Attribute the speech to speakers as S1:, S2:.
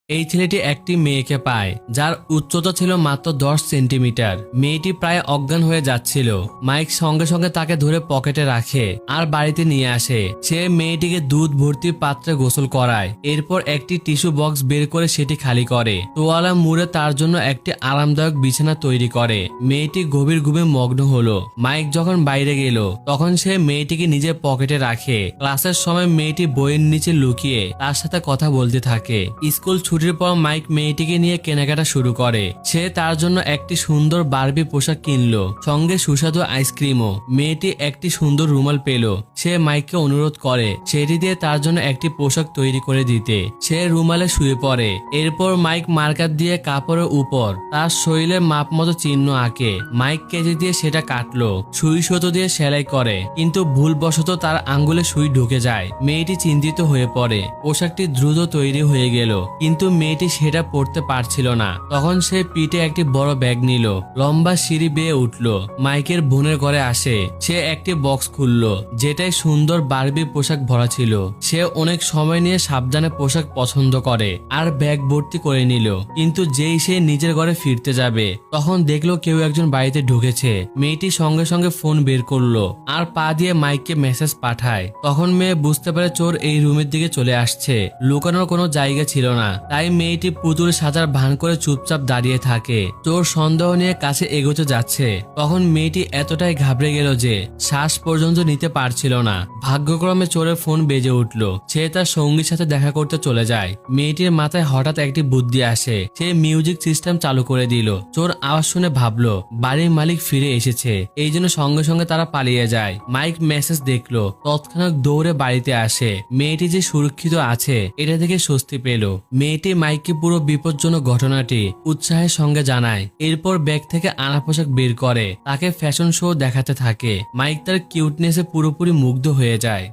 S1: এই ছেলেটি একটি মেয়েকে পায় যার উচ্চতা ছিল মাত্র 10 সেন্টিমিটার। মেয়েটি প্রায় অজ্ঞান হয়ে যাচ্ছিল। মাইক সঙ্গে সঙ্গে তাকে ধরে পকেটে রাখে আর বাড়িতে নিয়ে আসে। সে মেয়েটিকে দুধ ভর্তি পাত্রে গোসল করায়, এরপর একটি টিস্যু বক্স বের করে সেটি খালি করে তোয়ালা মুড়ে তার জন্য একটি আরামদায়ক বিছানা তৈরি করে। মেয়েটি গভীর ঘুমে মগ্ন হলো। মাইক যখন বাইরে গেল তখন সে মেয়েটিকে নিজের পকেটে রাখে। ক্লাসের সময় মেয়েটি বইয়ের নিচে লুকিয়ে তার সাথে কথা বলতে থাকে। স্কুল ছুটির পর মাইক মেয়েটিকে নিয়ে কেনাকাটা শুরু করে। সে তার জন্য একটি সুন্দর বারবি পোশাক কিনলো, সঙ্গে সুস্বাদু আইসক্রিমও। মেয়েটি একটি সুন্দর রুমাল পেল। সে মাইককে অনুরোধ করে সেটি দিয়ে তার জন্য একটি পোশাক তৈরি করে দিতে। সে রুমালে শুয়ে পড়ে। এরপর মাইক মার্কার দিয়ে কাপড়ের উপর তার শরীরে মাপ মতো চিহ্ন আঁকে। মাইক কেজি দিয়ে সেটা কাটলো, সুই সুতো দিয়ে সেলাই করে, কিন্তু ভুলবশত তার আঙ্গুলে সুই ঢুকে যায়। মেয়েটি চিন্তিত হয়ে পড়ে। পোশাকটি দ্রুত তৈরি হয়ে গেল, কিন্তু মেয়েটি সেটা পরতে পারছিল না। তখন সে পিঠে একটি বড় ব্যাগ নিল, লম্বা সিঁড়ি বেয়ে উঠল। মাইকের বোনের ঘরে আসে। সে একটি বক্স খুললো যেটাই সুন্দর বারবি পোশাক ভরা ছিল। সে অনেক সময় নিয়ে সাবধানে পোশাক পছন্দ করে আর ব্যাগ ভর্তি করে নিল। কিন্তু যেই সে নিজের ঘরে ফিরতে যাবে তখন দেখলো কেউ একজন বাড়িতে ঢুকেছে। মেয়েটি সঙ্গে সঙ্গে ফোন বের করলো আর পা দিয়ে মাইককে মেসেজ পাঠায়। তখন মেয়ে বুঝতে পারে চোর এই রুমের দিকে চলে আসছে। লুকানোর কোনো জায়গা ছিল না, তাই মেয়েটি পুতুল সাজার ভান করে চুপচাপ দাঁড়িয়ে থাকে। চোর সন্দেহ নিয়ে কাছে এগোতে যাচ্ছে। তখন মেয়েটি এতটাই ঘাবড়ে গেল যে শ্বাস পর্যন্ত নিতে পারছিল না। ভাগ্যক্রমে চোরের ফোন বেজে উঠল। সে তার সঙ্গীর সাথে দেখা করতে চলে যায়। মেয়েটির মাথায় হঠাৎ একটি বুদ্ধি আসে। সে মিউজিক সিস্টেম চালু করে দিল। চোর আওয়াজ শুনে ভাবলো বাড়ির মালিক ফিরে এসেছে, এই জন্য সঙ্গে সঙ্গে তারা পালিয়ে যায়। মাইক মেসেজ দেখলো, তৎক্ষণাৎ দৌড়ে বাড়িতে আসে। মেয়েটি যে সুরক্ষিত আছে এটা থেকে স্বস্তি পেল। মেয়েটি মাইককে পুরো বিপজ্জনক ঘটনাটি উৎসাহের সঙ্গে জানায়। এরপর ব্যাগ থেকে আনা পোশাক বের করে তাকে ফ্যাশন শো দেখাতে থাকে। মাইক তার কিউটনেসে পুরোপুরি মুগ্ধ হয়ে যায়।